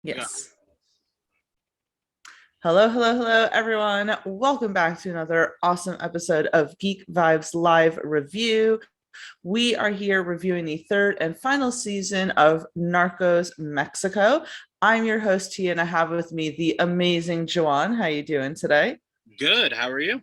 Yes. Hello, hello, hello, everyone. Welcome back to another awesome episode of Geek Vibes Live Review. We are here reviewing the third and final season of Narcos Mexico. I'm your host, Tia, and I have with me the amazing Juwaan. How you doing today? Good. How are you?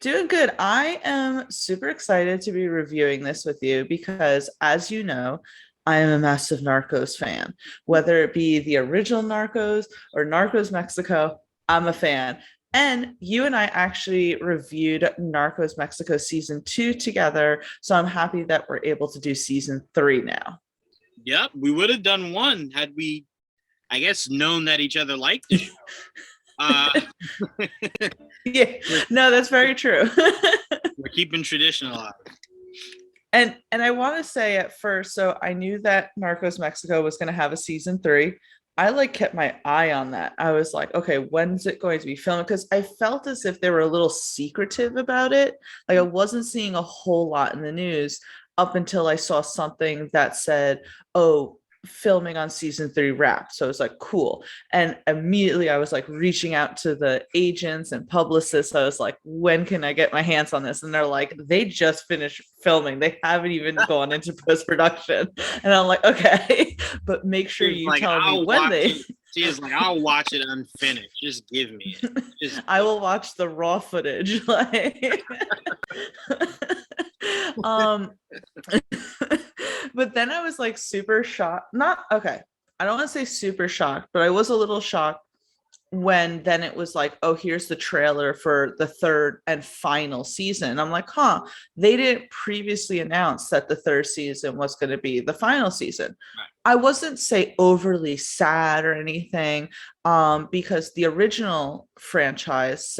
Doing good. I am super excited to be reviewing this with you because, as you know, I am a massive Narcos fan. Whether it be the original Narcos or Narcos Mexico, I'm a fan. And you and I actually reviewed Narcos Mexico season 2 together. So I'm happy that we're able to do season 3 now. Yep. We would have done one had we, I guess, known that each other liked the show. Yeah, no, that's very true. We're keeping tradition alive. And I want to say at first, so I knew that Narcos Mexico was going to have a season 3. I kept my eye on that. I was like, okay, when's it going to be filmed? Because I felt as if they were a little secretive about it. Like I wasn't seeing a whole lot in the news up until I saw something that said, oh, filming on season 3 wrapped. So I was like, cool. And immediately I was like reaching out to the agents and publicists. I was like, when can I get my hands on this? And they're like, they just finished filming. They haven't even gone into post-production. And I'm like, okay, but make sure you tell me when they. She is like, I'll watch it unfinished. Just give me it. I will watch the raw footage. Like but then I was like super shocked. Not okay. I don't want to say super shocked, but I was a little shocked when then it was like, oh, here's the trailer for the third and final season. And I'm like, they didn't previously announce that the third season was going to be the final season. Right. I wasn't say overly sad or anything, because the original franchise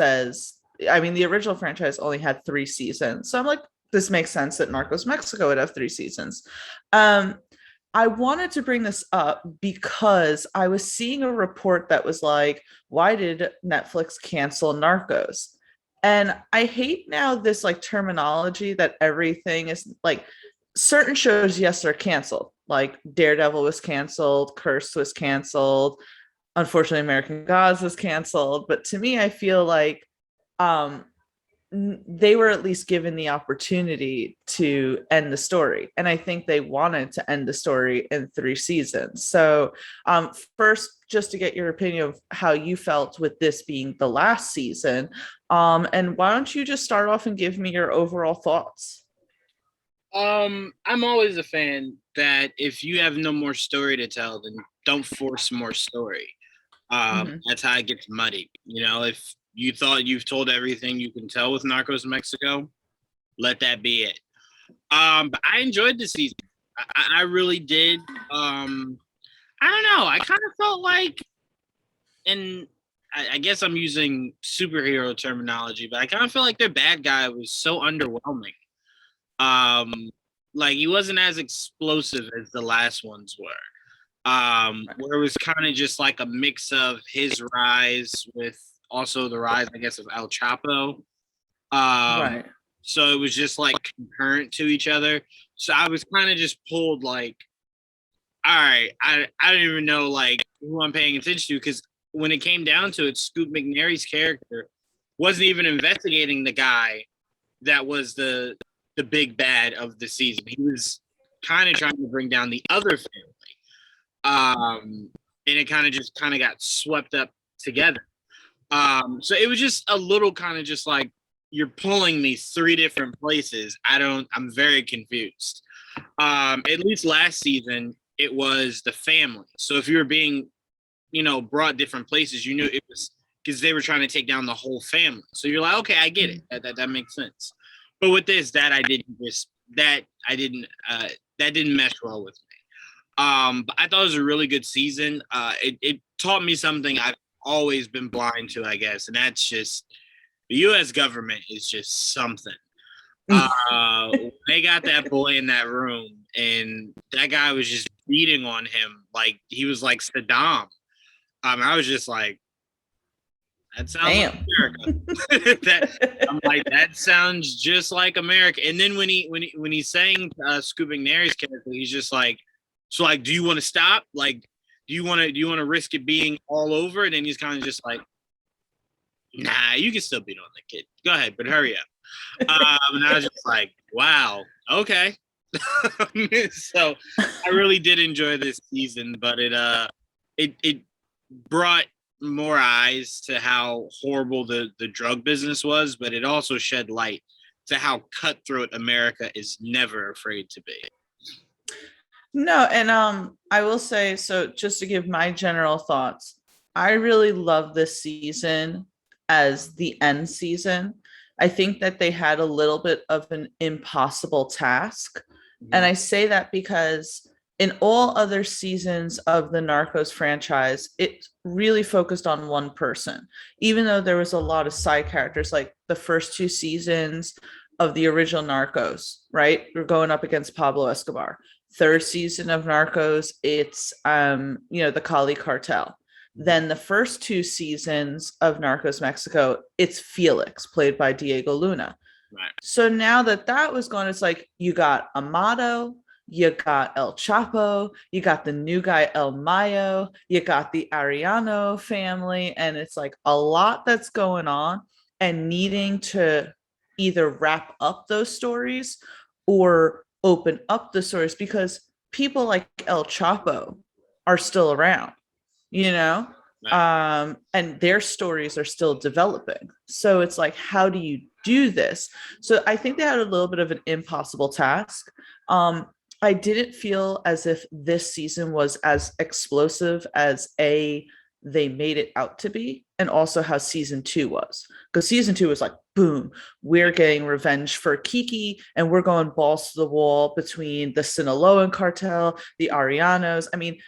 only had 3 seasons. So I'm like, this makes sense that Narcos Mexico would have 3 seasons. I wanted to bring this up because I was seeing a report that was like, why did Netflix cancel Narcos? And I hate now this like terminology that everything is like certain shows, yes, they're canceled. Like Daredevil was canceled, Cursed was canceled. Unfortunately, American Gods was canceled. But to me, I feel like they were at least given the opportunity to end the story. And I think they wanted to end the story in 3 seasons. So first, just to get your opinion of how you felt with this being the last season. And why don't you just start off and give me your overall thoughts? I'm always a fan that if you have no more story to tell, then don't force more story. That's how it gets muddy. You know, if you thought you've told everything you can tell with Narcos Mexico, let that be it. But I enjoyed the season. I really did. I don't know. I kind of felt like, and I guess I'm using superhero terminology, but I kind of felt like their bad guy was so underwhelming. Like he wasn't as explosive as the last ones were. Where it was kind of just like a mix of his rise with also the rise, I guess, of El Chapo. Right. So it was just like concurrent to each other. So I was kind of just pulled like, all right, I don't even know like who I'm paying attention to, because when it came down to it, Scoot McNairy's character wasn't even investigating the guy that was the big bad of the season. He was kind of trying to bring down the other family. And it kind of got swept up together. So it was just a little kind of just like, you're pulling me 3 different places. I'm very confused. At least last season, it was the family. So if you were being, brought different places, you knew it was because they were trying to take down the whole family. So you're like, okay, I get it. That makes sense. But with this, that didn't mesh well with me. But I thought it was a really good season. It taught me something I've always been blind to, I guess, and that's just the U.S. government is just something. They got that boy in that room, and that guy was just beating on him like he was like Saddam. I was just like, that sounds like America. I'm like, that sounds just like America. And then when he's saying Scoot McNairy's character, he's just like, so like, do you want to stop? Like, do you want to risk it being all over? And then he's kind of just like, nah, you can still beat on the kid. Go ahead, but hurry up. And I was just like, wow, okay. So I really did enjoy this season, but it brought more eyes to how horrible the drug business was, but it also shed light to how cutthroat America is never afraid to be. No, and I will say, so just to give my general thoughts, I really love this season as the end season. I think that they had a little bit of an impossible task. And I say that because in all other seasons of the Narcos franchise, it really focused on one person, even though there was a lot of side characters, like the first two seasons of the original Narcos, right? We're going up against Pablo Escobar. Third season of Narcos, it's the Cali cartel. Then the first two seasons of Narcos Mexico, it's Felix, played by Diego Luna. Right. So now that was gone, it's like you got Amado, you got El Chapo, you got the new guy El Mayo, you got the Ariano family, and it's like a lot that's going on and needing to either wrap up those stories or open up the stories because people like El Chapo are still around, you know? And their stories are still developing. So it's like, how do you do this? So I think they had a little bit of an impossible task. I didn't feel as if this season was as explosive as they made it out to be, and also how season 2 was. Because season 2 was like, boom, we're getting revenge for Kiki, and we're going balls to the wall between the Sinaloan cartel, the Arianos. I mean,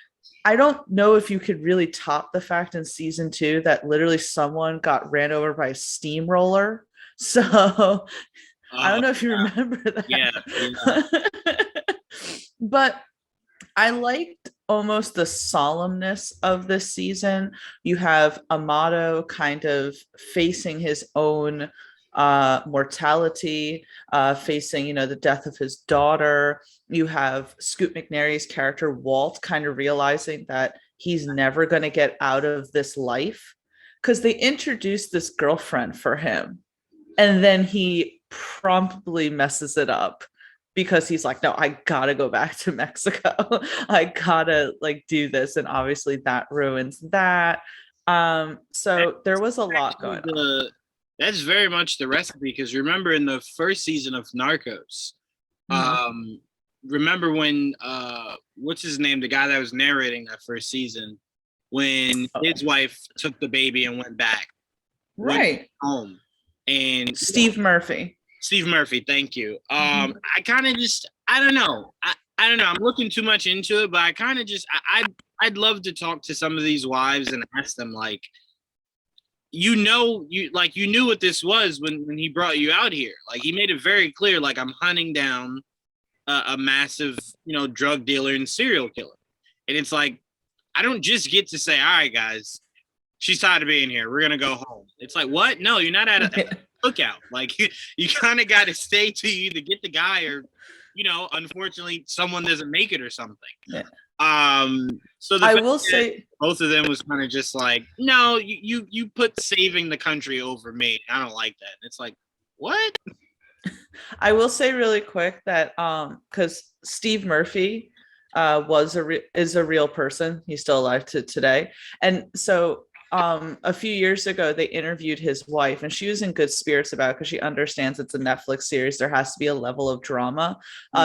I don't know if you could really top the fact in season 2 that literally someone got ran over by a steamroller. So I don't know if you remember that. Yeah. But I liked almost the solemnness of this season. You have Amado kind of facing his own mortality, facing, the death of his daughter. You have Scoot McNairy's character, Walt, kind of realizing that he's never going to get out of this life because they introduced this girlfriend for him. And then he promptly messes it up because he's like, no, I gotta go back to Mexico. I gotta do this. And obviously that ruins that. So there was a lot going on. That's very much the recipe, because remember in the first season of Narcos, remember when what's his name, the guy that was narrating that first season, when his wife took the baby and went back home, and Steve Murphy, thank you. I kind of just, I don't know, I'm looking too much into it, but I kind of just, I'd love to talk to some of these wives and ask them, like, you knew what this was when he brought you out here. Like, he made it very clear, like, I'm hunting down a massive, drug dealer and serial killer. And it's like, I don't just get to say, all right, guys, she's tired of being here, we're going to go home. It's like, what? No, you're not at a cookout. Like, you kind of got to stay to either get the guy or, unfortunately, someone doesn't make it or something. Yeah. So I will say both of them was kind of just like, no, you put saving the country over me. I don't like that. And it's like, what? I will say really quick that because Steve Murphy is a real person. He's still alive to today. And so a few years ago, they interviewed his wife, and she was in good spirits about it because she understands it's a Netflix series. There has to be a level of drama.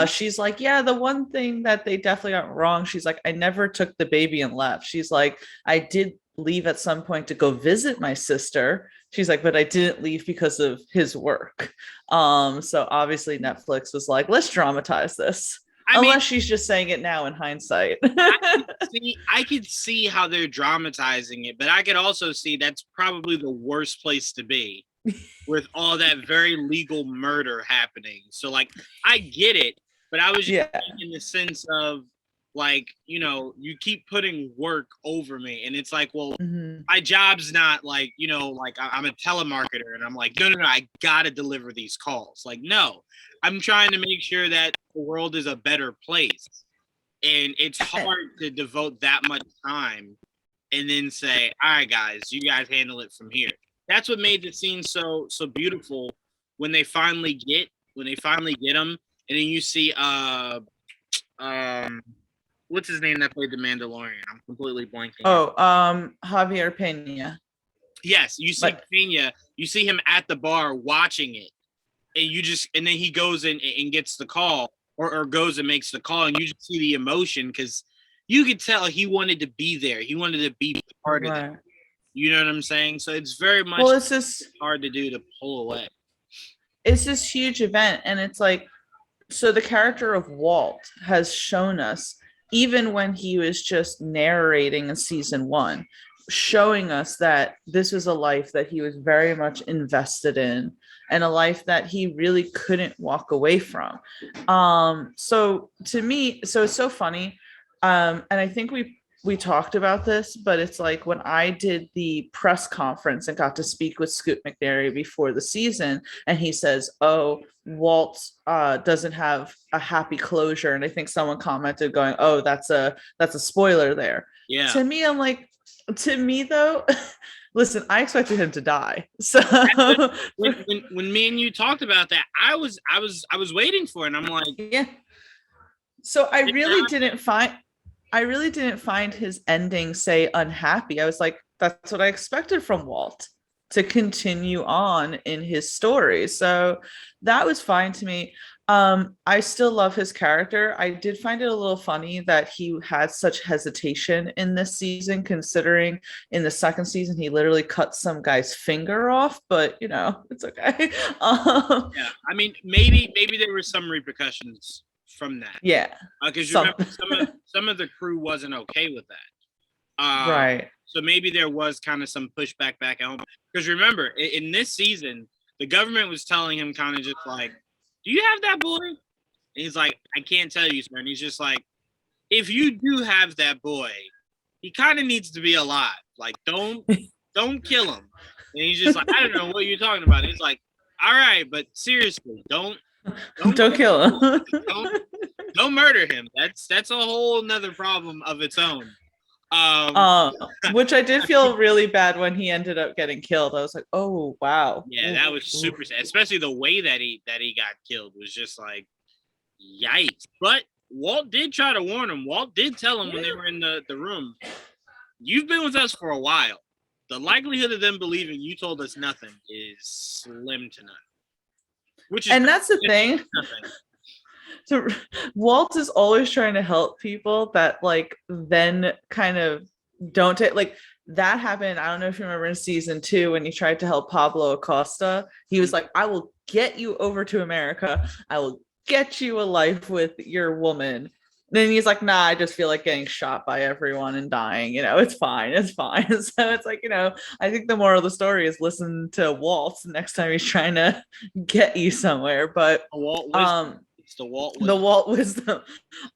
She's like, yeah, the one thing that they definitely got wrong, she's like, I never took the baby and left. She's like, I did leave at some point to go visit my sister. She's like, but I didn't leave because of his work. So obviously Netflix was like, let's dramatize this. Unless she's just saying it now in hindsight. I could see how they're dramatizing it, but I could also see that's probably the worst place to be with all that very legal murder happening. So, like, I get it, but I was just in the sense of, like, you keep putting work over me, and it's like, well, my job's not like, like I'm a telemarketer, and I'm like, no, I gotta deliver these calls. Like, no, I'm trying to make sure that the world is a better place. And it's hard to devote that much time and then say, all right, guys, you guys handle it from here. That's what made the scene so beautiful when they finally get him, and then you see what's his name that played the Mandalorian? I'm completely blanking. Javier Pena. Yes, you see Pena, you see him at the bar watching it, and then he goes in and gets the call, or goes and makes the call, and you just see the emotion because you could tell he wanted to be there. He wanted to be part of it. You know what I'm saying? So it's very much it's just hard to do, to pull away. It's this huge event, and it's like, so the character of Walt has shown us, even when he was just narrating in season 1, showing us that this was a life that he was very much invested in, and a life that he really couldn't walk away from. So to me, so it's so funny. And I think we talked about this, but it's like when I did the press conference and got to speak with Scoot McNairy before the season, and he says, oh, Walt doesn't have a happy closure. And I think someone commented going, oh, that's a spoiler there. Yeah. To me, I'm like, to me though, listen, I expected him to die. So when me and you talked about that, I was waiting for it, and I'm like, yeah. So I really didn't find his ending, say, unhappy. I was like, that's what I expected from Walt, to continue on in his story. So that was fine to me. I still love his character. I did find it a little funny that he had such hesitation in this season, considering in the second season he literally cut some guy's finger off, but it's okay. Yeah, I mean, maybe there were some repercussions from that. Yeah, because remember, some of the crew wasn't okay with that. Right. So maybe there was kind of some pushback back at home. Because remember, in this season, the government was telling him kind of just like, do you have that boy? And he's like, I can't tell you, sir. And he's just like, if you do have that boy, he kind of needs to be alive. Like, don't kill him. And he's just like, I don't know what you're talking about. And he's like, all right, but seriously, don't kill him. don't murder him. That's a whole nother problem of its own. Which I did feel really bad when he ended up getting killed. I was like, oh wow. Yeah, that was super sad. Especially the way that he got killed was just like, yikes. But Walt did try to warn him. Walt did tell him when they were in the room, you've been with us for a while. The likelihood of them believing you told us nothing is slim to none. And that's the thing. So Walt is always trying to help people that like then kind of don't take, like that happened. I don't know if you remember in season 2 when he tried to help Pablo Acosta. He was like, I will get you over to America. I will get you a life with your woman. Then he's like, nah, I just feel like getting shot by everyone and dying. It's fine. It's fine. So it's like, I think the moral of the story is listen to Walt next time he's trying to get you somewhere. But it's the Walt wisdom. The Walt wisdom.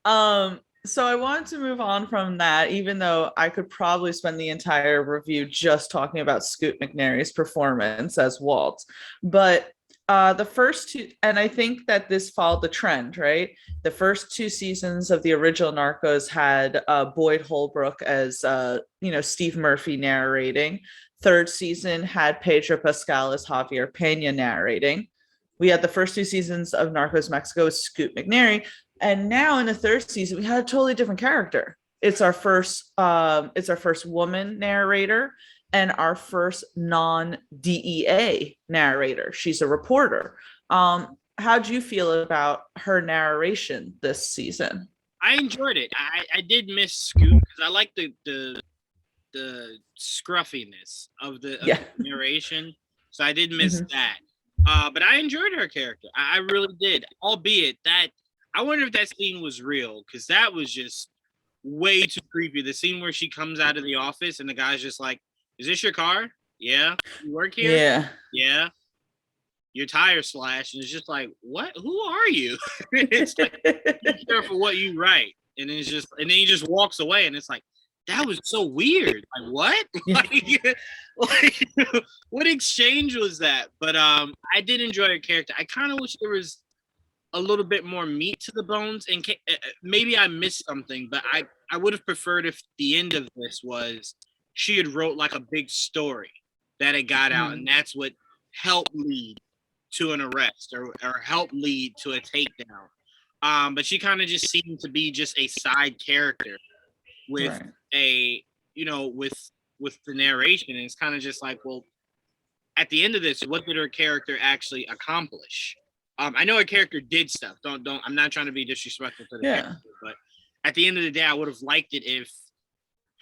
So I wanted to move on from that, even though I could probably spend the entire review just talking about Scoot McNairy's performance as Walt. But the first two, and I think that this followed the trend, right? The first 2 seasons of the original Narcos had Boyd Holbrook as, Steve Murphy narrating. Third season had Pedro Pascal as Javier Pena narrating. We had the first 2 seasons of Narcos Mexico with Scoot McNairy. And now in the third season, we had a totally different character. It's our first woman narrator and our first non-DEA narrator. She's a reporter. How'd you feel about her narration this season? I enjoyed it. I did miss Scoot because I like the scruffiness of the narration. So I did miss that. But I enjoyed her character. I really did. Albeit that I wonder if that scene was real, because that was just way too creepy. The scene where she comes out of the office and the guy's just like, is this your car? Yeah. You work here? Yeah. Yeah. Your tire slashed. And it's just like, what? Who are you? It's like, be careful what you write. And then he just walks away, and it's like, that was so weird. Like, what? like, what exchange was that? But I did enjoy her character. I kind of wish there was a little bit more meat to the bones. And maybe I missed something, but I would have preferred if the end of this was she had wrote like a big story that it got out, and that's what helped lead to an arrest or helped lead to a takedown. But she kind of just seemed to be just a side character with a, with the narration. And it's kind of just like, well, at the end of this, what did her character actually accomplish? I know her character did stuff. Don't. I'm not trying to be disrespectful to the character, but at the end of the day, I would have liked it if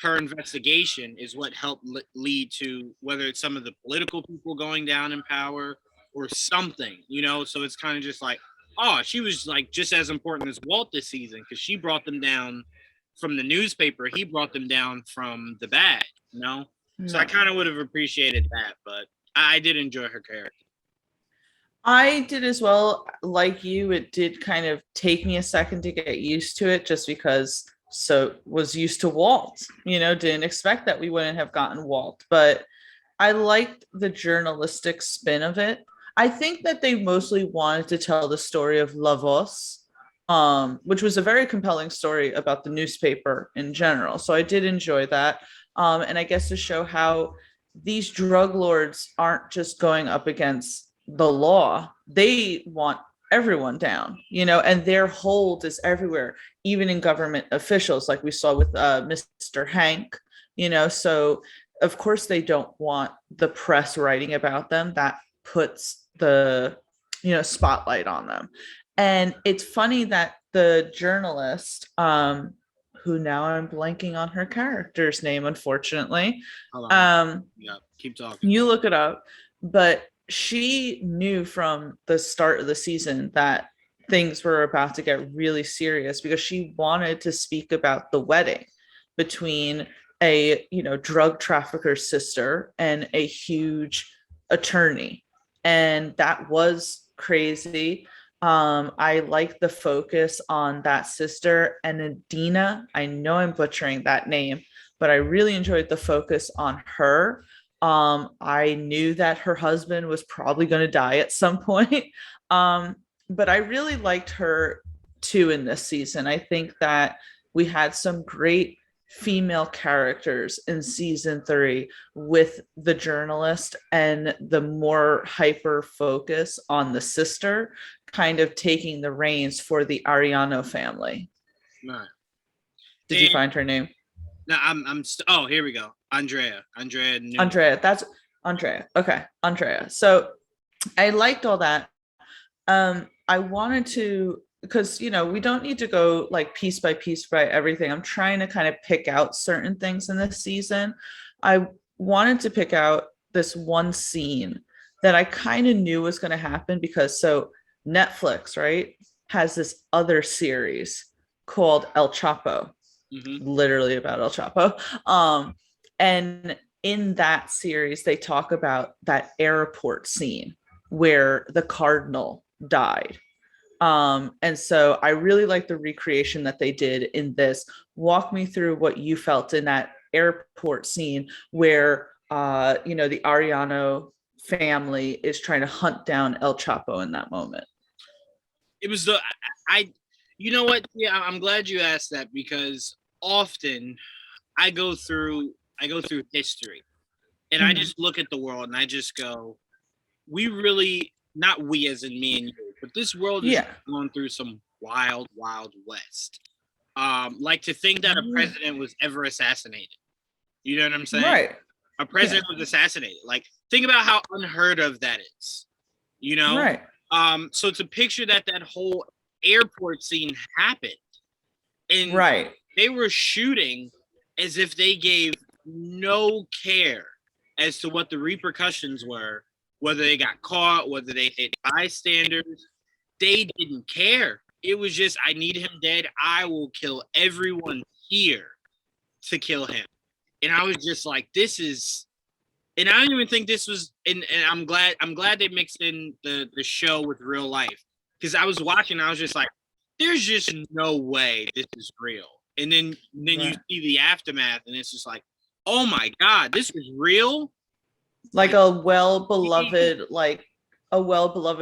her investigation is what helped lead to whether it's some of the political people going down in power or something, So it's kind of just like, oh, she was like just as important as Walt this season because she brought them down from the newspaper. He brought them down from the bad, No. So I kind of would have appreciated that, but I did enjoy her character. I did as well. Like you, it did kind of take me a second to get used to it just because was used to Walt, didn't expect that we wouldn't have gotten Walt, but I liked the journalistic spin of it. I think that they mostly wanted to tell the story of La Voz, which was a very compelling story about the newspaper in general. So I did enjoy that. And I guess to show how these drug lords aren't just going up against the law. They want everyone down, and their hold is everywhere, even in government officials, like we saw with Mr. Hank, so of course they don't want the press writing about them. That puts the, spotlight on them. And it's funny that the journalist, who now I'm blanking on her character's name, unfortunately. Keep talking. You look it up, but she knew from the start of the season that things were about to get really serious because she wanted to speak about the wedding between a, drug trafficker's sister and a huge attorney. And that was crazy. I like the focus on that sister and Adina. I know I'm butchering that name, but I really enjoyed the focus on her. I knew that her husband was probably going to die at some point. But I really liked her too in this season. I think that we had some great female characters in season 3 with the journalist and the more hyper focus on the sister kind of taking the reins for the Ariano family. Right. Did you find her name? No, oh, here we go. Andrea. That's Andrea. Okay. Andrea. So I liked all that. I wanted to, because, we don't need to go like piece by piece by everything. I'm trying to kind of pick out certain things in this season. I wanted to pick out this one scene that I kind of knew was going to happen because Netflix, right, has this other series called El Chapo. Literally about El Chapo. And in that series, they talk about that airport scene where the cardinal died. And so I really like the recreation that they did in this. Walk me through what you felt in that airport scene where, the Ariano family is trying to hunt down El Chapo in that moment. It was you know what? Yeah, I'm glad you asked that because often I go through history and I just look at the world and I just go, we really, not we as in me and you, but this world is going through some wild, wild west. Like to think that a president was ever assassinated. You know what I'm saying? Right. A president was assassinated. Like think about how unheard of that is. Right. So to picture that whole airport scene happened and they were shooting as if they gave no care as to what the repercussions were, whether they got caught, whether they hit bystanders. They didn't care. It was just, I need him dead. I will kill everyone here to kill him. And I was just like, this is, and I don't even think this was, and I'm glad they mixed in the show with real life. Because I was watching, I was just like, there's just no way this is real. And then you see the aftermath, and it's just like, oh my God, this is real. Like a well-beloved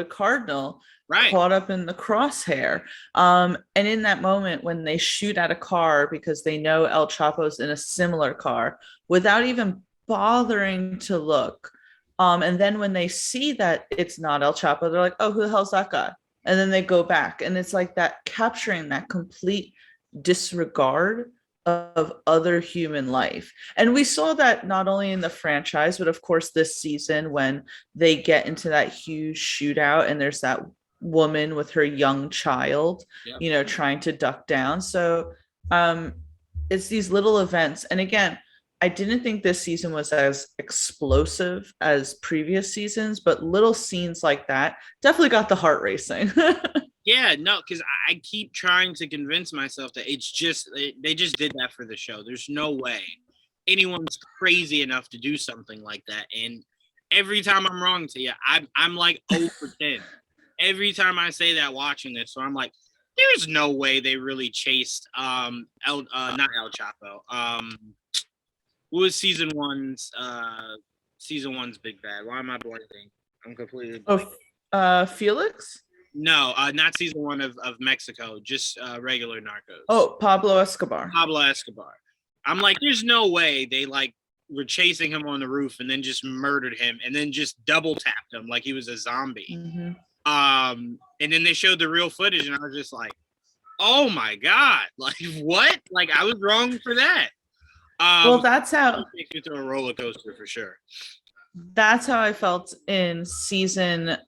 cardinal Right. caught up in the crosshair. And in that moment when they shoot at a car because they know El Chapo's in a similar car without even bothering to look. And then when they see that it's not El Chapo, they're like, oh, who the hell's that guy? And then they go back. And it's like that capturing that complete disregard of other human life. And we saw that not only in the franchise, but of course this season when they get into that huge shootout and there's that woman with her young child, Yep. trying to duck down. So it's these little events. And again, I didn't think this season was as explosive as previous seasons, but little scenes like that definitely got the heart racing. Yeah, no, because I keep trying to convince myself that they just did that for the show. There's no way anyone's crazy enough to do something like that. And every time I'm wrong to you, I'm like 0 for 10. Every time I say that watching this, so I'm like, there's no way they really chased not El Chapo. What was season one's big bad? Why am I blanking? I'm completely blanking. Felix? No, not season one of Mexico, just regular Narcos. Oh, Pablo Escobar. Pablo Escobar. I'm like, there's no way they like were chasing him on the roof and then just murdered him and then just double tapped him like he was a zombie. Mm-hmm. And then they showed the real footage and I was just like, oh my God, like what? Like I was wrong for that. Well, that's how it takes you through a roller coaster for sure. That's how I felt in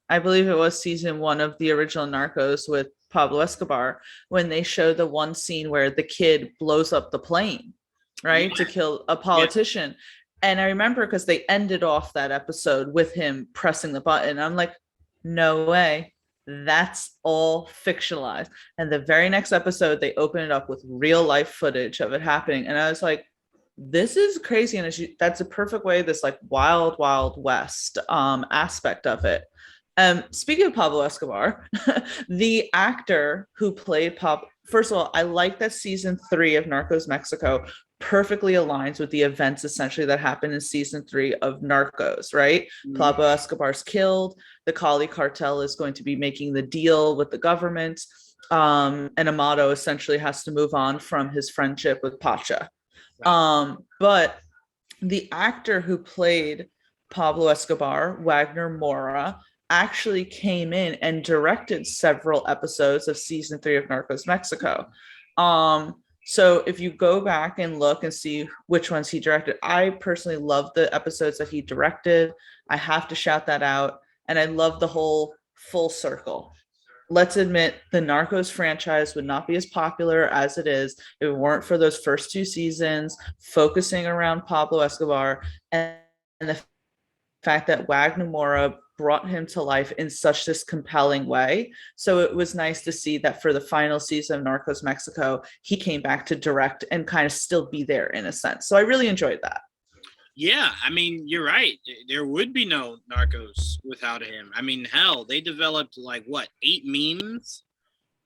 I believe it was season 1 of the original Narcos with Pablo Escobar, when they show the one scene where the kid blows up the plane, right, to kill a politician. Yeah. And I remember because they ended off that episode with him pressing the button. I'm like, no way. That's all fictionalized. And the very next episode, they open it up with real life footage of it happening. And I was like, this is crazy. And that's a perfect way, this like wild west aspect of it. Speaking of Pablo Escobar, the actor who played first of all, I like that season 3 of Narcos Mexico perfectly aligns with the events essentially that happened in season 3 of Narcos, right? Mm-hmm. Pablo Escobar's killed. The Cali cartel is going to be making the deal with the government. And Amado essentially has to move on from his friendship with Pacha. But the actor who played Pablo Escobar, Wagner Moura, actually came in and directed several episodes of season 3 of Narcos Mexico. So if you go back and look and see which ones he directed, I personally love the episodes that he directed. I have to shout that out. And I love the whole full circle. Let's admit the Narcos franchise would not be as popular as it is if it weren't for those first 2 seasons focusing around Pablo Escobar and the fact that Wagner Moura brought him to life in such this compelling way. So it was nice to see that for the final season of Narcos Mexico, he came back to direct and kind of still be there in a sense. So I really enjoyed that. Yeah, I mean, you're right. There would be no Narcos without him. I mean, hell, they developed like what, 8 memes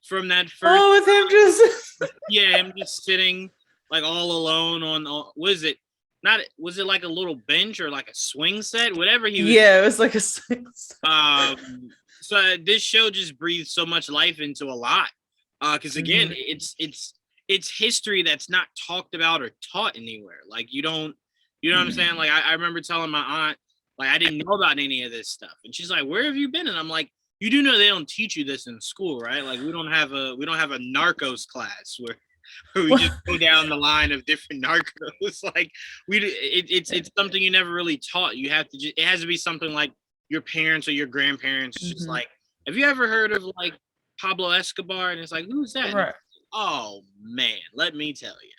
from that first. Oh, with him just yeah, him just sitting like all alone on was it like a little bench or like a swing set, whatever he was. Yeah, it was like a swing set. So this show just breathes so much life into a lot. Because again, mm-hmm. it's history that's not talked about or taught anywhere. Like you know what I'm saying? Like I remember telling my aunt, like I didn't know about any of this stuff, and she's like, "Where have you been?" And I'm like, "You do know they don't teach you this in school, right? Like we don't have a Narcos class where we just go down the line of different Narcos. Like it's something you never really taught. You have to it has to be something like your parents or your grandparents just like, have you ever heard of like Pablo Escobar? And it's like, who's that? Right. Oh man, let me tell you.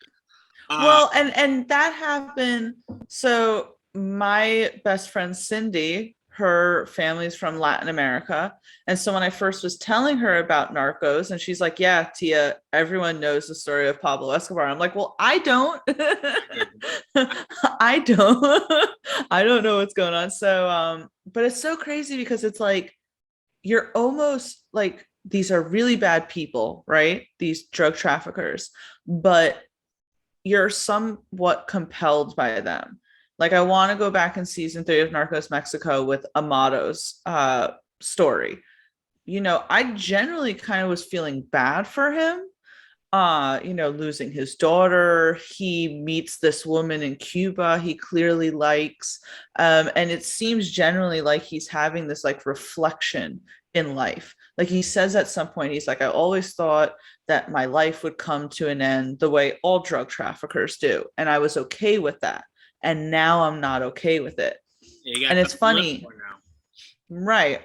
Well, and that happened. So my best friend Cindy, her family's from Latin America. And so when I first was telling her about Narcos, and she's like, yeah, Tia, everyone knows the story of Pablo Escobar. I'm like, well, I don't. I don't know what's going on. So, but it's so crazy because it's like, you're almost like, these are really bad people, right? These drug traffickers, but you're somewhat compelled by them. Like I want to go back in season 3 of Narcos Mexico with Amado's story. I generally kind of was feeling bad for him, losing his daughter. He meets this woman in Cuba he clearly likes. And it seems generally like he's having this like reflection in life. Like he says at some point, he's like, I always thought that my life would come to an end the way all drug traffickers do. And I was okay with that. And now I'm not okay with it. Yeah, And it's funny. Right.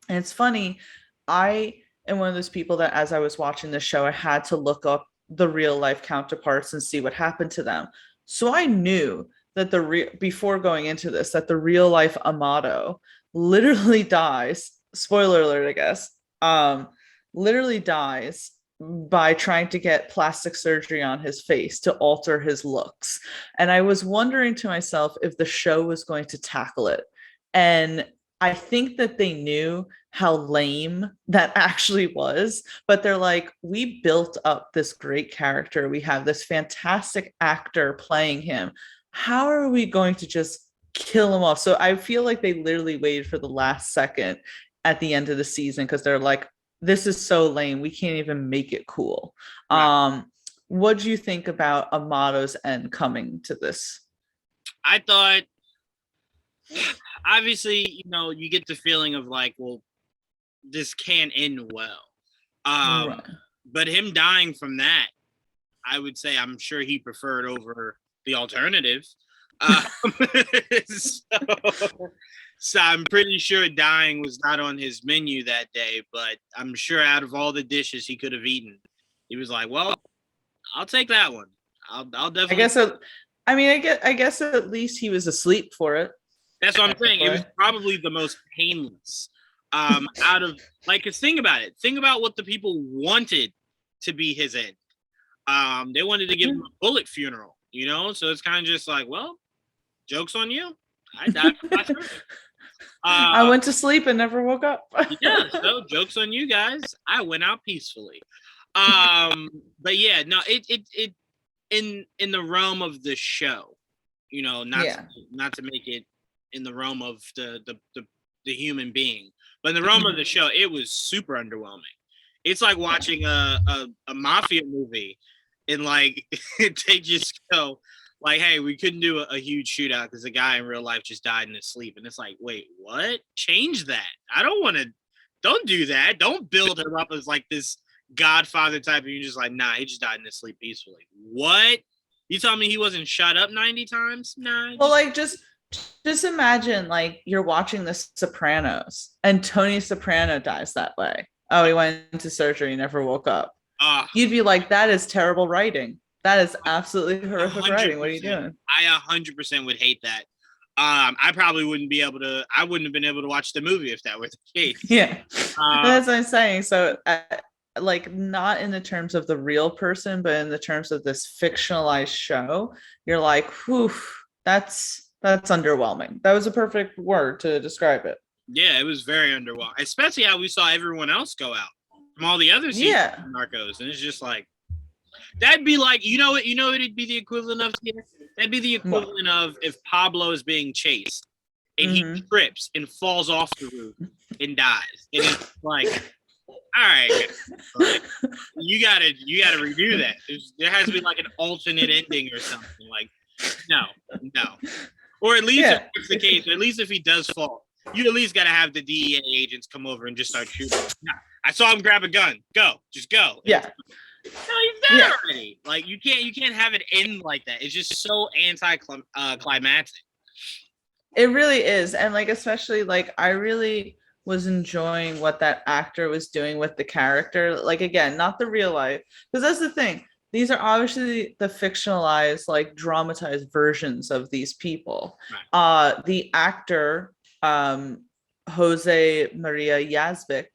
And it's funny. I am one of those people that as I was watching the show, I had to look up the real life counterparts and see what happened to them. So I knew that before going into this, that the real life Amato literally dies. Spoiler alert, I guess. Literally dies by trying to get plastic surgery on his face to alter his looks. And I was wondering to myself if the show was going to tackle it. And I think that they knew how lame that actually was, but they're like, we built up this great character. We have this fantastic actor playing him. How are we going to just kill him off? So I feel like they literally waited for the last second at the end of the season because they're like, this is so lame. We can't even make it cool. Right. What do you think about Amato's end coming to this? I thought, obviously, you get the feeling of like, well, this can't end well. Right. But him dying from that, I would say I'm sure he preferred over the alternative. So I'm pretty sure dying was not on his menu that day, but I'm sure out of all the dishes he could have eaten, he was like, well, I'll take that one. I'll definitely. I guess at least he was asleep for it. That's what I'm saying. It was probably the most painless out of, like, cause think about it. Think about what the people wanted to be his end. They wanted to give him a bullet funeral, So it's kind of just like, well, joke's on you. I died from my surgery. I went to sleep and never woke up. Yeah, so joke's on you guys. I went out peacefully. But yeah, no, it in the realm of the show, not to make it in the realm of the human being, but in the realm of the show, it was super underwhelming. It's like watching a mafia movie, and like they just go like, hey, we couldn't do a huge shootout because the guy in real life just died in his sleep. And it's like, wait, what? Change that. Don't do that. Don't build him up as like this Godfather type. And you're just like, nah, he just died in his sleep peacefully. What? You telling me he wasn't shot up 90 times? Nah. Well, like just imagine like you're watching The Sopranos and Tony Soprano dies that way. Oh, he went into surgery, never woke up. You'd be like, that is terrible writing. That is absolutely horrific 100%. Writing. What are you doing? I 100% would hate that. I probably wouldn't have been able to watch the movie if that were the case. Yeah. That's what I'm saying. So like not in the terms of the real person, but in the terms of this fictionalized show, you're like, whew, that's underwhelming. That was a perfect word to describe it. Yeah, it was very underwhelming, especially how we saw everyone else go out from all the other seasons of Narcos. And it's just like, that'd be like, what it'd be the equivalent of here? That'd be the equivalent of if Pablo is being chased and he trips and falls off the roof and dies. And it's like, all right, like, you gotta redo that. There has to be like an alternate ending or something. Like, no. Or at least if it's the case, or at least if he does fall, you at least gotta have the DEA agents come over and just start shooting. Nah, I saw him grab a gun. Just go. Yeah. No, he's dead already. Like you can't have it end like that. It's just so anti-climactic. It really is, and like especially like I really was enjoying what that actor was doing with the character. Like again, not the real life, because that's the thing. These are obviously the fictionalized, like dramatized versions of these people. Right. The actor, Jose Maria Yazbik,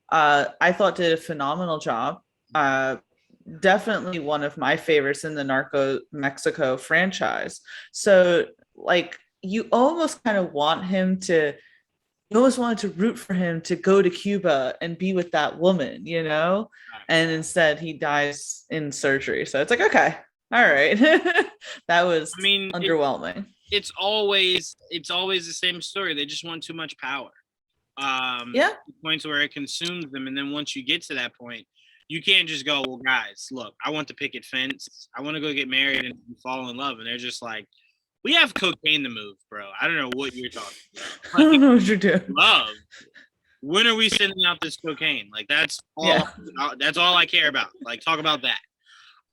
I thought did a phenomenal job. Definitely one of my favorites in the Narco Mexico franchise. So like you almost kind of want him to, you almost wanted to root for him to go to Cuba and be with that woman, and instead he dies in surgery. So it's like, okay, all right. That was underwhelming. It's always the same story. They just want too much power. Yeah. Points where it consumes them, and then once you get to that point, you can't just go, well, guys, look, I want the picket fence, I want to go get married and fall in love, and they're just like, we have cocaine to move, bro. I don't know what you're talking about. I don't know what you're doing. Love. When are we sending out this cocaine? Like that's all. Yeah. That's all I care about. Like talk about that.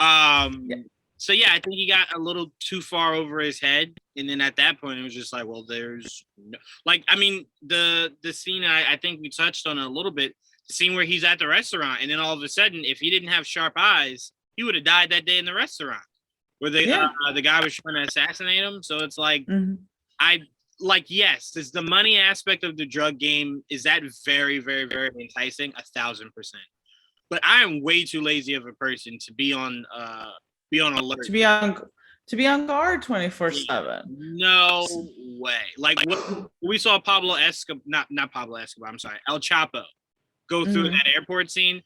Yeah. So yeah, I think he got a little too far over his head, and then at that point, it was just like, well, there's no, like, I mean, the scene I think we touched on it a little bit. The scene where he's at the restaurant, and then all of a sudden, if he didn't have sharp eyes, he would have died that day in the restaurant where the guy was trying to assassinate him. So it's like, yes, is the money aspect of the drug game, is that very, very, very enticing? 1,000%. But I am way too lazy of a person to be on alert. To be on guard 24/7. No way. Like what we saw Pablo Escobar, not Pablo Escobar, I'm sorry, El Chapo go through that airport scene.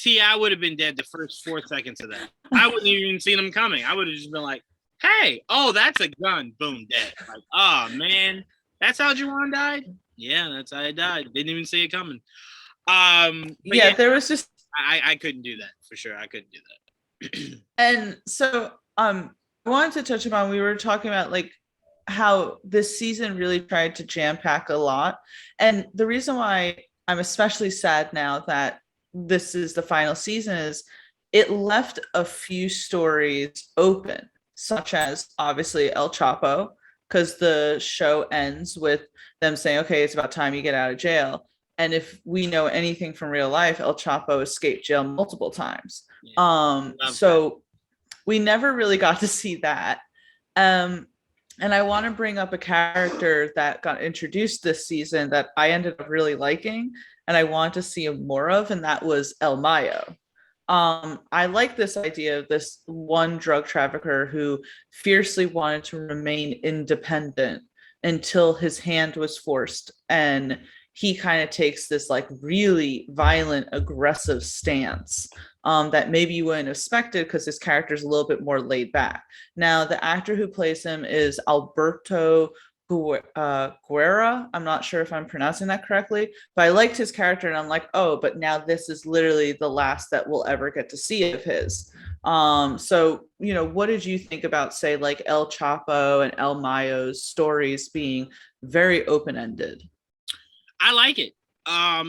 I would have been dead the first 4 seconds of that. I wouldn't even seen him coming. I would have just been like, hey, oh, that's a gun. Boom, dead. Like, oh man, that's how Juwaan died? Yeah, that's how he died. Didn't even see it coming. There was just I couldn't do that for sure. I couldn't do that. And so I wanted to touch upon, we were talking about like how this season really tried to jam pack a lot. And the reason why I'm especially sad now that this is the final season is it left a few stories open, such as obviously El Chapo, because the show ends with them saying, okay, it's about time you get out of jail. And if we know anything from real life, El Chapo escaped jail multiple times. So we never really got to see that. And I want to bring up a character that got introduced this season that I ended up really liking, and I want to see more of, and that was El Mayo. I like this idea of this one drug trafficker who fiercely wanted to remain independent until his hand was forced, and he kind of takes this like really violent, aggressive stance that maybe you wouldn't have expected because his character is a little bit more laid back. Now, the actor who plays him is Alberta Guerra. I'm not sure if I'm pronouncing that correctly, but I liked his character, and I'm like, oh, but now this is literally the last that we'll ever get to see of his. So, what did you think about, say, like El Chapo and El Mayo's stories being very open-ended? I like it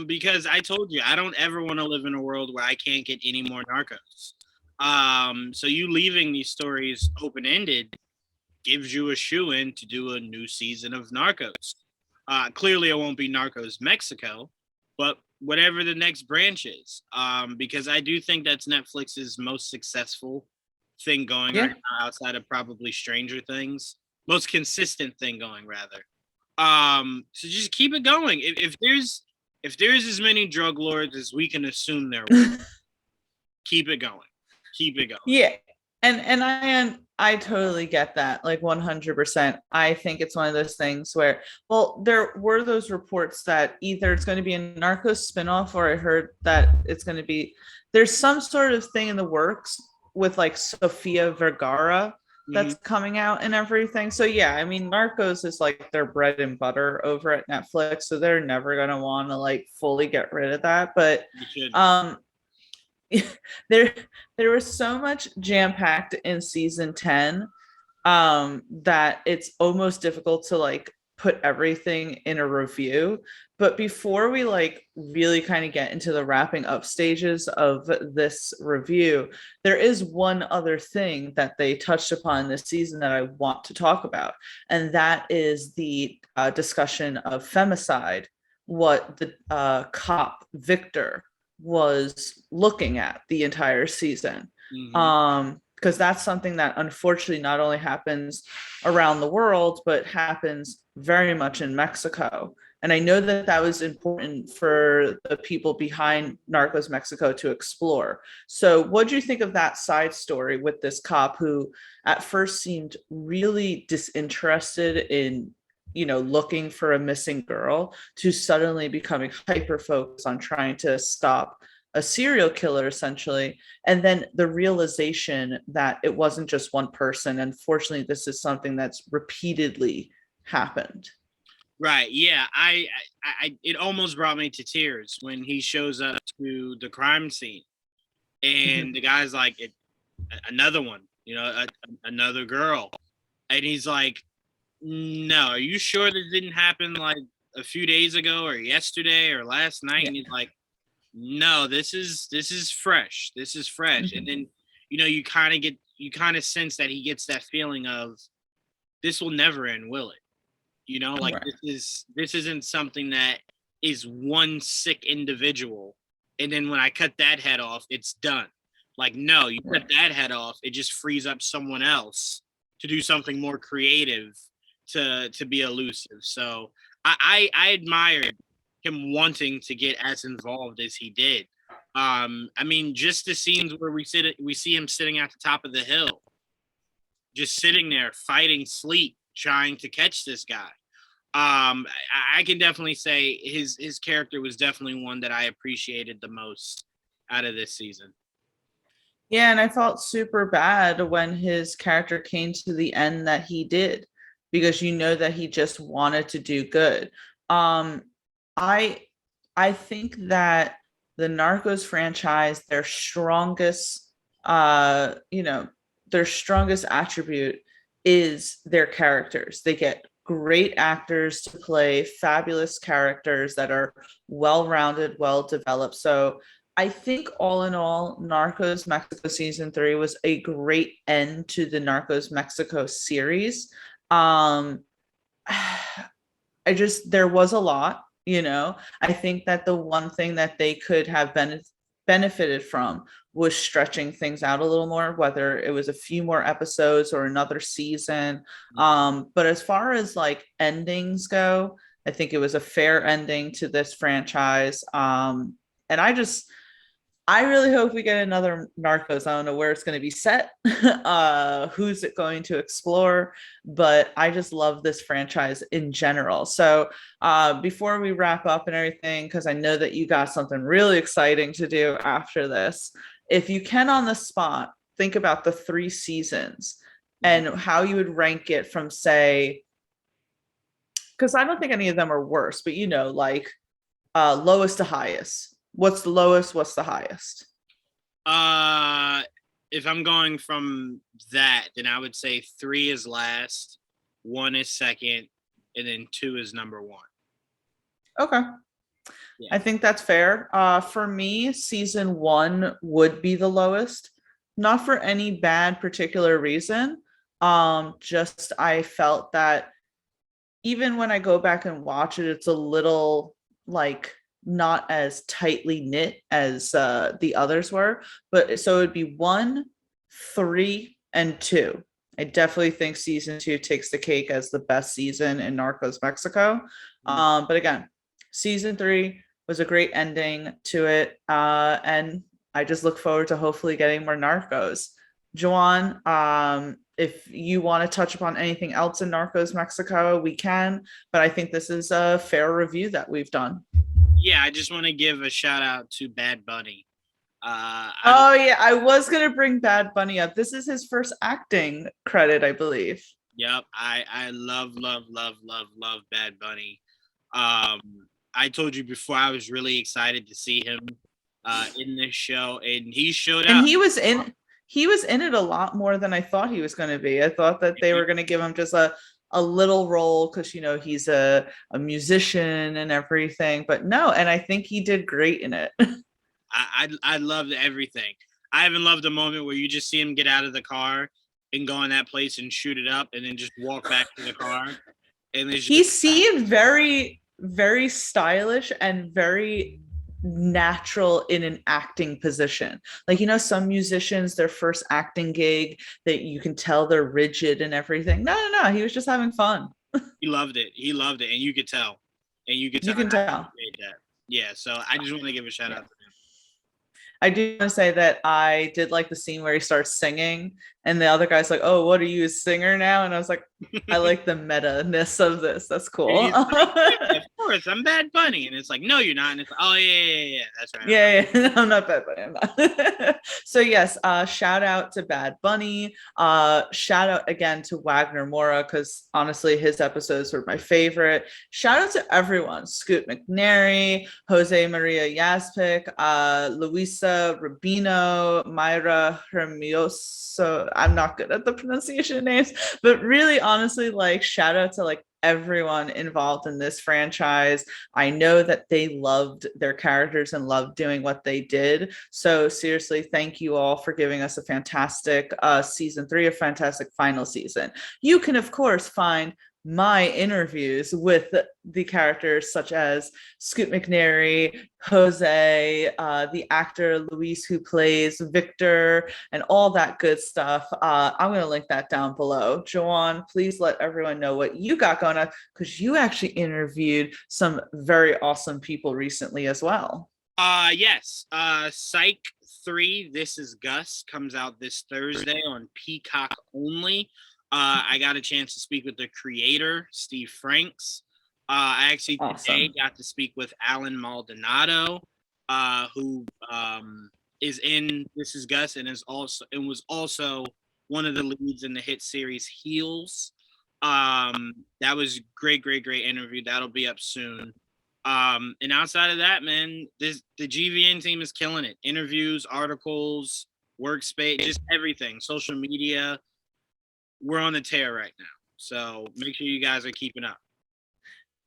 because I told you, I don't ever want to live in a world where I can't get any more Narcos. So you leaving these stories open-ended gives you a shoe-in to do a new season of Narcos. Clearly, it won't be Narcos Mexico, but whatever the next branch is, because I do think that's Netflix's most successful thing going right now, outside of probably Stranger Things. Most consistent thing going, rather. So just keep it going. If there's as many drug lords as we can assume there will, keep it going. Keep it going. Yeah. And I totally get that, like 100%. I think it's one of those things where, well, there were those reports that either it's going to be a Narcos spinoff, or I heard that it's going to be, there's some sort of thing in the works with like Sofia Vergara that's coming out and everything. So yeah, I mean, Narcos is like their bread and butter over at Netflix, so they're never going to want to like fully get rid of that. But there was so much jam-packed in season 10 that it's almost difficult to like put everything in a review. But before we like really kind of get into the wrapping up stages of this review, there is one other thing that they touched upon this season that I want to talk about, and that is the discussion of femicide, what the cop Victor was looking at the entire season. Because that's something that unfortunately not only happens around the world, but happens very much in Mexico. And I know that that was important for the people behind Narcos Mexico to explore. So what do you think of that side story with this cop who at first seemed really disinterested in, looking for a missing girl, to suddenly becoming hyper focused on trying to stop a serial killer, essentially, and then the realization that it wasn't just one person. And fortunately, this is something that's repeatedly happened. Right. Yeah. It almost brought me to tears when he shows up to the crime scene, and the guy's like, another one, another girl, and he's like, no, are you sure this didn't happen like a few days ago or yesterday or last night? Yeah. And he's like, no, this is fresh. This is fresh. And then, you kind of sense that he gets that feeling of this will never end, will it? Like Right. this isn't something that is one sick individual. And then when I cut that head off, it's done. Like, no, you cut Right. that head off, it just frees up someone else to do something more creative, to be elusive. So I admired him wanting to get as involved as he did. I mean, just the scenes where we see him sitting at the top of the hill, just sitting there fighting sleep, trying to catch this guy. I can definitely say his character was definitely one that I appreciated the most out of this season. Yeah, and I felt super bad when his character came to the end that he did, because you know that he just wanted to do good. Um, I I think that the Narcos franchise, their strongest attribute is their characters. They get great actors to play fabulous characters that are well-rounded, well-developed. So I think all in all, Narcos Mexico season 3 was a great end to the Narcos Mexico series. Um, there was a lot, I think that the one thing that they could have benefited from was stretching things out a little more, whether it was a few more episodes or another season. But as far as like endings go, I think it was a fair ending to this franchise. And I really hope we get another Narcos. I don't know where it's going to be set, who's it going to explore, but I just love this franchise in general. So before we wrap up and everything, because I know that you got something really exciting to do after this, if you can on the spot, think about the 3 seasons and how you would rank it from, say, because I don't think any of them are worse, but like lowest to highest. What's the lowest? What's the highest? If I'm going from that, then I would say 3 is last, 1 is second, and then 2 is number 1. Okay. Yeah. I think that's fair. For me, season 1 would be the lowest, not for any bad particular reason. Just I felt that even when I go back and watch it, it's a little like not as tightly knit as the others were. But so it'd be 1, 3, and 2. I definitely think season 2 takes the cake as the best season in Narcos Mexico. But again, season 3 was a great ending to it. And I just look forward to hopefully getting more Narcos. Juwaan, if you want to touch upon anything else in Narcos Mexico, we can. But I think this is a fair review that we've done. Yeah, I just want to give a shout out to Bad Bunny. Yeah, I was gonna bring Bad Bunny up. This is his first acting credit, I believe. Yep, I love Bad Bunny. I told you before, I was really excited to see him in this show, and he showed And up. he was in it a lot more than I thought he was going to be. I thought that they were going to give him just a little role because he's a musician and everything, but no. And I think he did great in it. I loved everything. I even loved the moment where you just see him get out of the car and go in that place and shoot it up, and then just walk back to the car. And he seemed very, very stylish and very natural in an acting position. Like, some musicians, their first acting gig, that you can tell they're rigid and everything. No, he was just having fun. He loved it, and you could tell. You can tell. That. Yeah, so I just want to give a shout out to him. I do want to say that I did like the scene where he starts singing and the other guy's like, "Oh, what are you, a singer now?" And I was like, I like the meta-ness of this. That's cool. course, I'm Bad Bunny. And it's like, no, you're not. And it's like, oh, yeah, that's right. Yeah. No, I'm not Bad Bunny. I'm not. So yes, shout out to Bad Bunny. Shout out again to Wagner Mora, because honestly, his episodes were my favorite. Shout out to everyone: Scoot McNairy, Jose Maria Yazpik, Luisa Rubino, Mayra Hermosillo. I'm not good at the pronunciation of names, but really, honestly, like shout out to like everyone involved in this franchise. I know that they loved their characters and loved doing what they did. So seriously, thank you all for giving us a fantastic season 3, a fantastic final season. You can, of course, find my interviews with the characters such as Scoot McNairy, Jose, the actor Luis who plays Victor, and all that good stuff. I'm going to link that down below. Juwaan, please let everyone know what you got going on, because you actually interviewed some very awesome people recently as well. Yes. Psych 3, This Is Gus, comes out this Thursday on Peacock only. I got a chance to speak with the creator, Steve Franks. I actually today got to speak with Alan Maldonado, who is in This Is Gus and was also one of the leads in the hit series Heels. That was great interview. That'll be up soon. And outside of that, man, the GVN team is killing it. Interviews, articles, workspace, just everything, social media. We're on the tear right now. So make sure you guys are keeping up.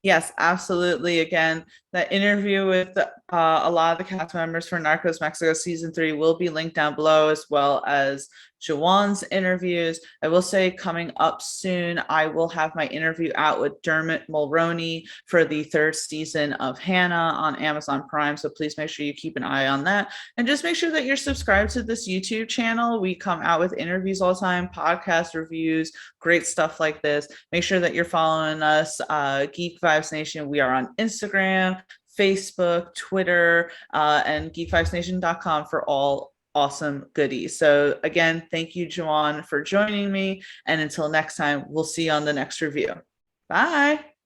Yes, absolutely. Again, that interview with a lot of the cast members for Narcos Mexico season 3 will be linked down below, as well as Juwaan's interviews. I will say, coming up soon, I will have my interview out with Dermot Mulroney for the 3rd season of Hannah on Amazon Prime. So please make sure you keep an eye on that. And just make sure that you're subscribed to this YouTube channel. We come out with interviews all the time, podcast reviews, great stuff like this. Make sure that you're following us, Geek Vibes Nation. We are on Instagram, Facebook, Twitter, and geekvibesnation.com for all awesome goodies. So again, thank you, Juwaan, for joining me. And until next time, we'll see you on the next review. Bye.